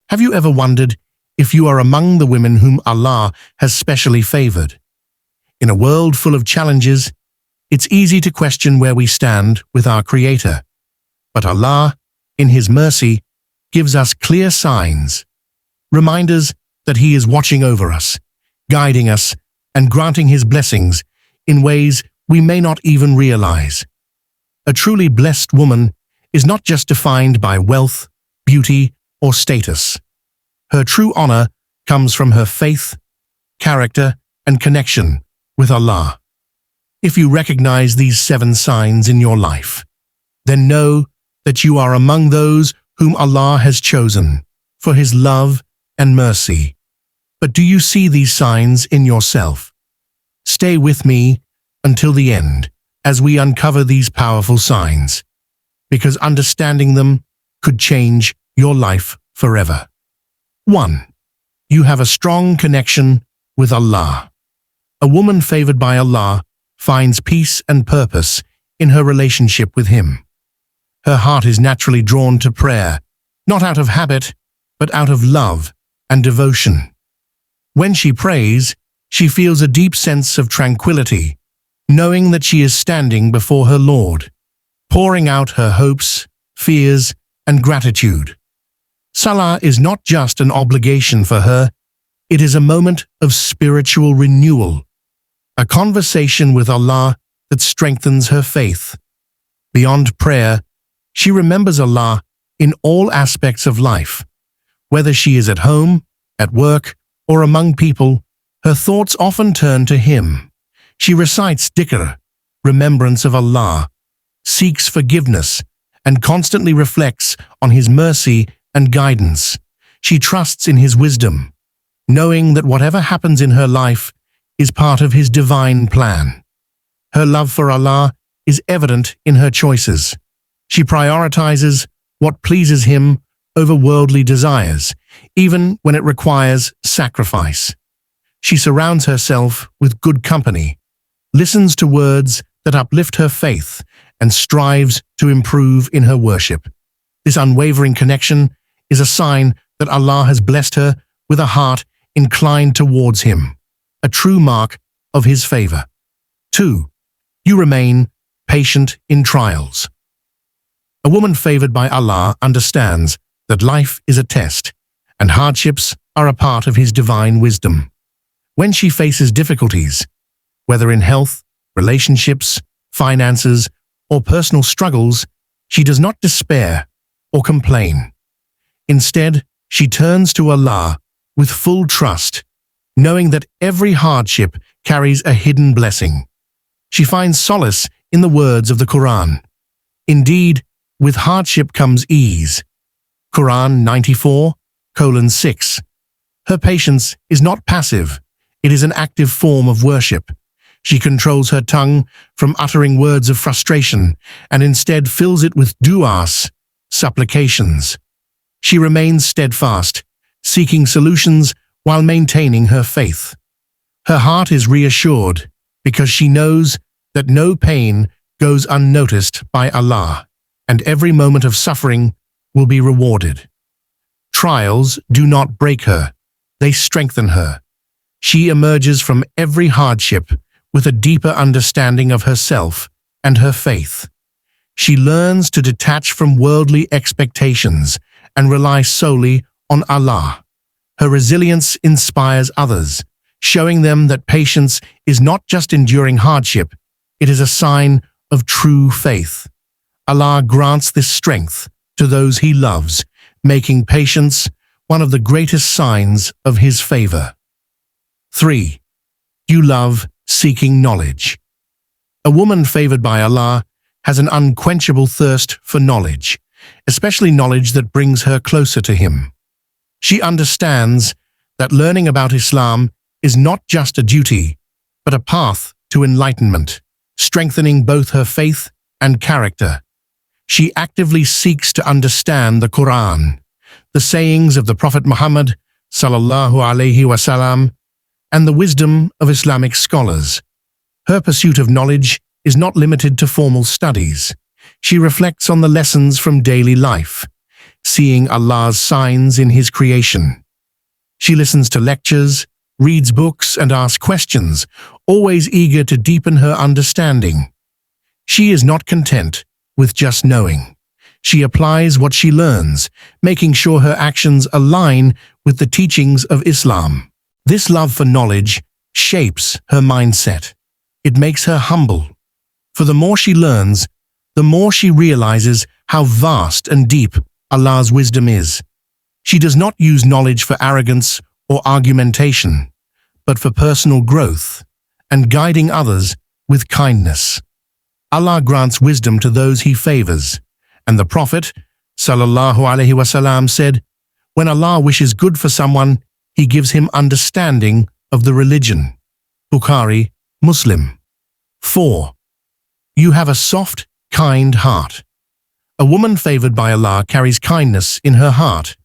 Have you ever wondered if you are among the women whom Allah has specially favored? In a world full of challenges, it's easy to question where we stand with our Creator. But Allah, in His mercy, gives us clear signs, reminders that He is watching over us, guiding us, and granting His blessings in ways we may not even realize. A truly blessed woman is not just defined by wealth, beauty, or status. Her true honor comes from her faith, character, and connection with Allah. If you recognize these 7 signs in your life, then know that you are among those whom Allah has chosen for His love and mercy. But do you see these signs in yourself? Stay with me until the end as we uncover these powerful signs, because understanding them could change your life forever. 1. You have a strong connection with Allah. A woman favored by Allah finds peace and purpose in her relationship with Him. Her heart is naturally drawn to prayer, not out of habit, but out of love and devotion. When she prays, she feels a deep sense of tranquility, knowing that she is standing before her Lord, pouring out her hopes, fears, and gratitude. Salah is not just an obligation for her, it is a moment of spiritual renewal, a conversation with Allah that strengthens her faith. Beyond prayer, she remembers Allah in all aspects of life. Whether she is at home, at work, or among people, her thoughts often turn to Him. She recites dhikr, remembrance of Allah, seeks forgiveness, and constantly reflects on His mercy and guidance. She trusts in His wisdom, knowing that whatever happens in her life is part of His divine plan. Her love for Allah is evident in her choices. She prioritizes what pleases Him over worldly desires, even when it requires sacrifice. She surrounds herself with good company, listens to words that uplift her faith, and strives to improve in her worship. This unwavering connection is a sign that Allah has blessed her with a heart inclined towards Him, a true mark of His favor. 2. You remain patient in trials. A woman favored by Allah understands that life is a test, and hardships are a part of His divine wisdom. When she faces difficulties, whether in health, relationships, finances, or personal struggles, she does not despair or complain. Instead, she turns to Allah with full trust, knowing that every hardship carries a hidden blessing. She finds solace in the words of the Quran. Indeed, with hardship comes ease. Quran 94:6. Her patience is not passive, it is an active form of worship. She controls her tongue from uttering words of frustration and instead fills it with du'as, supplications. She remains steadfast, seeking solutions while maintaining her faith. Her heart is reassured because she knows that no pain goes unnoticed by Allah, and every moment of suffering will be rewarded. Trials do not break her, they strengthen her. She emerges from every hardship with a deeper understanding of herself and her faith. She learns to detach from worldly expectations and rely solely on Allah. Her resilience inspires others, showing them that patience is not just enduring hardship, it is a sign of true faith. Allah grants this strength to those He loves, making patience one of the greatest signs of His favor. 3. You love seeking knowledge. A woman favored by Allah has an unquenchable thirst for knowledge, especially knowledge that brings her closer to Him. She understands that learning about Islam is not just a duty, but a path to enlightenment, strengthening both her faith and character. She actively seeks to understand the Quran, the sayings of the Prophet Muhammad ﷺ, and the wisdom of Islamic scholars. Her pursuit of knowledge is not limited to formal studies. She reflects on the lessons from daily life, seeing Allah's signs in His creation. She listens to lectures, reads books, and asks questions, always eager to deepen her understanding. She is not content with just knowing. She applies what she learns, making sure her actions align with the teachings of Islam. This love for knowledge shapes her mindset. It makes her humble. For the more she learns, the more she realizes how vast and deep Allah's wisdom is. She does not use knowledge for arrogance or argumentation, but for personal growth and guiding others with kindness. Allah grants wisdom to those He favors, and the Prophet ﷺ said, "When Allah wishes good for someone, He gives him understanding of the religion." Bukhari, Muslim. 4. You have a soft, kind heart. A woman favored by Allah carries kindness in her heart,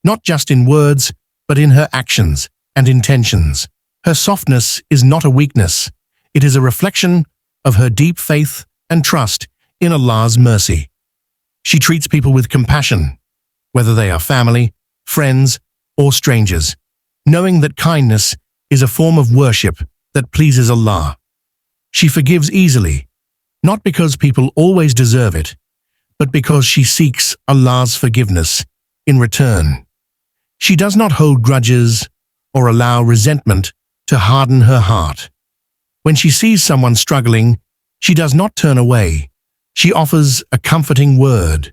not just in words, but in her actions and intentions. Her softness is not a weakness. It is a reflection of her deep faith and trust in Allah's mercy. She treats people with compassion, whether they are family, friends, or strangers, knowing that kindness is a form of worship that pleases Allah. She forgives easily, not because people always deserve it, but because she seeks Allah's forgiveness in return. She does not hold grudges or allow resentment to harden her heart. When she sees someone struggling, she does not turn away. She offers a comforting word,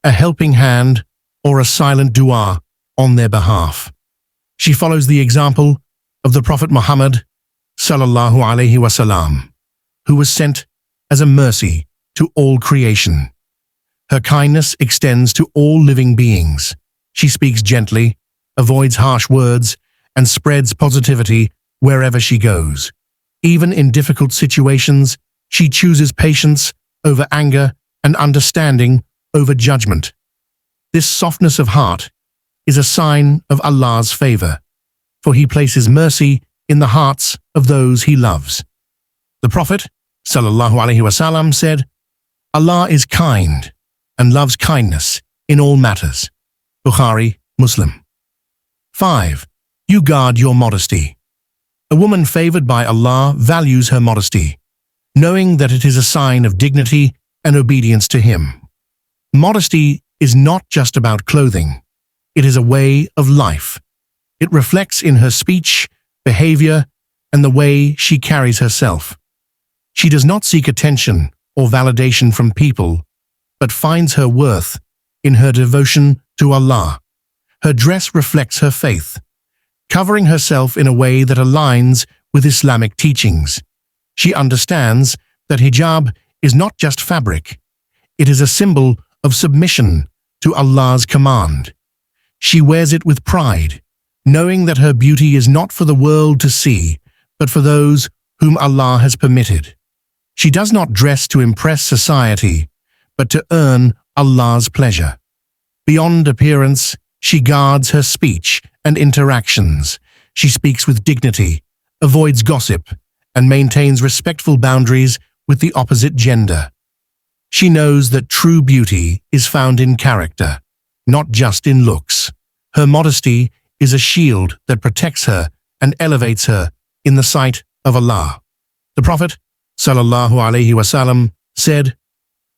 a helping hand, or a silent dua on their behalf. She follows the example of the Prophet Muhammad ﷺ, who was sent as a mercy to all creation. Her kindness extends to all living beings. She speaks gently, avoids harsh words, and spreads positivity wherever she goes. Even in difficult situations, she chooses patience over anger and understanding over judgment. This softness of heart is a sign of Allah's favor, for He places mercy in the hearts of those He loves. The Prophet ﷺ said, "Allah is kind and loves kindness in all matters." Bukhari, Muslim. 5. You guard your modesty. A woman favored by Allah values her modesty, knowing that it is a sign of dignity and obedience to Him. Modesty is not just about clothing. It is a way of life. It reflects in her speech, behavior, and the way she carries herself. She does not seek attention or validation from people, but finds her worth in her devotion to Allah. Her dress reflects her faith, covering herself in a way that aligns with Islamic teachings. She understands that hijab is not just fabric. It is a symbol of submission to Allah's command. She wears it with pride, knowing that her beauty is not for the world to see, but for those whom Allah has permitted. She does not dress to impress society, but to earn Allah's pleasure. Beyond appearance, she guards her speech and interactions. She speaks with dignity, avoids gossip, and maintains respectful boundaries with the opposite gender. She knows that true beauty is found in character, not just in looks. Her modesty is a shield that protects her and elevates her in the sight of Allah. The Prophet ﷺ said,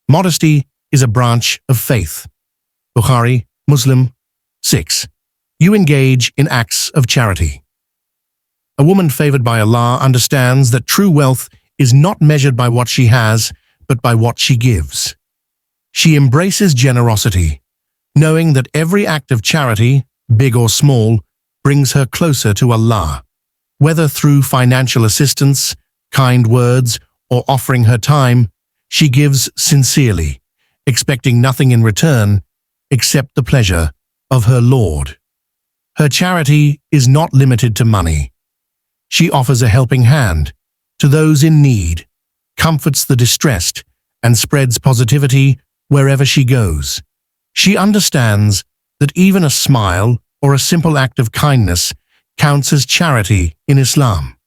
"Modesty is a branch of faith." Bukhari, Muslim. 6. You engage in acts of charity. A woman favored by Allah understands that true wealth is not measured by what she has, but by what she gives. She embraces generosity, knowing that every act of charity, big or small, brings her closer to Allah. Whether through financial assistance, kind words, or offering her time, she gives sincerely, expecting nothing in return except the pleasure of her Lord. Her charity is not limited to money. She offers a helping hand to those in need, comforts the distressed, and spreads positivity wherever she goes. She understands that even a smile or a simple act of kindness counts as charity in Islam.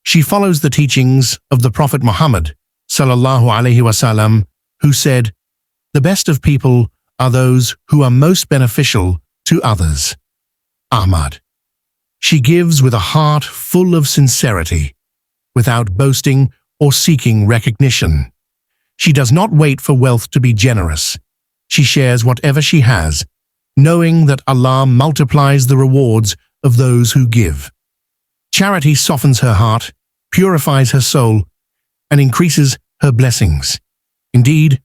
She follows the teachings of the Prophet Muhammad ﷺ, who said, "The best of people are those who are most beneficial to others. Ahmad. She gives with a heart full of sincerity, without boasting or seeking recognition. She does not wait for wealth to be generous. She shares whatever she has, knowing that Allah multiplies the rewards of those who give. Charity softens her heart, purifies her soul, and increases her blessings. Indeed,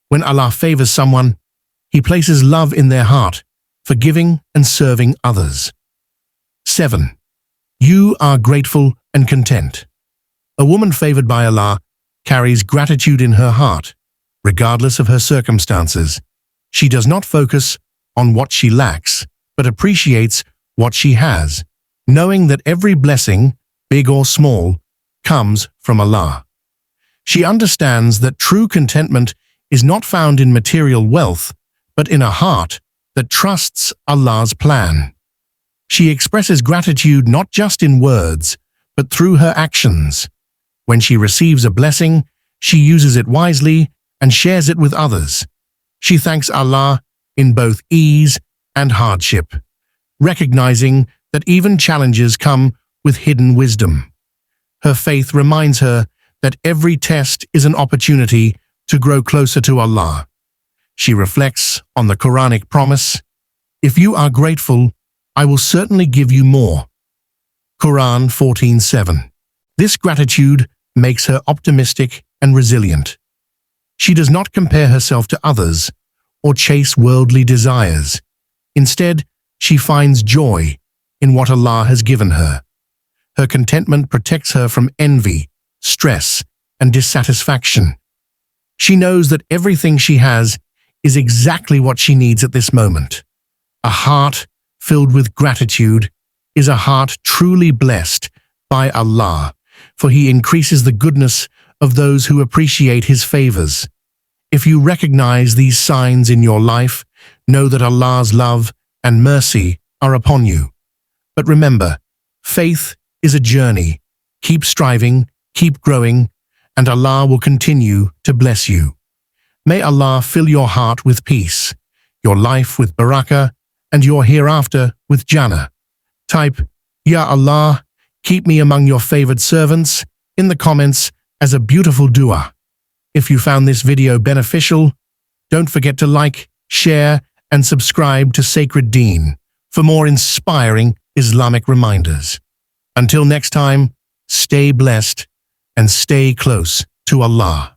when Allah favors someone, He places love in their heart for giving and serving others. 7. You are grateful and content. A woman favored by Allah carries gratitude in her heart, regardless of her circumstances. She does not focus on what she lacks, but appreciates what she has, knowing that every blessing, big or small, comes from Allah. She understands that true contentment is not found in material wealth, but in a heart that trusts Allah's plan. She expresses gratitude not just in words, but through her actions. When she receives a blessing, she uses it wisely and shares it with others. She thanks Allah in both ease and hardship, recognizing that even challenges come with hidden wisdom. Her faith reminds her that every test is an opportunity to grow closer to Allah. She reflects on the Quranic promise, "If you are grateful, I will certainly give you more." Quran 14:7. This gratitude makes her optimistic and resilient. She does not compare herself to others or chase worldly desires. Instead, she finds joy in what Allah has given her. Her contentment protects her from envy, stress, and dissatisfaction. She knows that everything she has is exactly what she needs at this moment. A heart filled with gratitude is a heart truly blessed by Allah, for He increases the goodness of those who appreciate His favors. If you recognize these signs in your life, know that Allah's love and mercy are upon you. But remember, faith is a journey. Keep striving, keep growing, and Allah will continue to bless you. May Allah fill your heart with peace, your life with barakah, and your hereafter with Jannah. Type, Ya Allah, keep me among your favored servants in the comments as a beautiful dua. If you found this video beneficial, don't forget to like, share, and subscribe to Sacred Deen for more inspiring Islamic reminders. Until next time, stay blessed and stay close to Allah.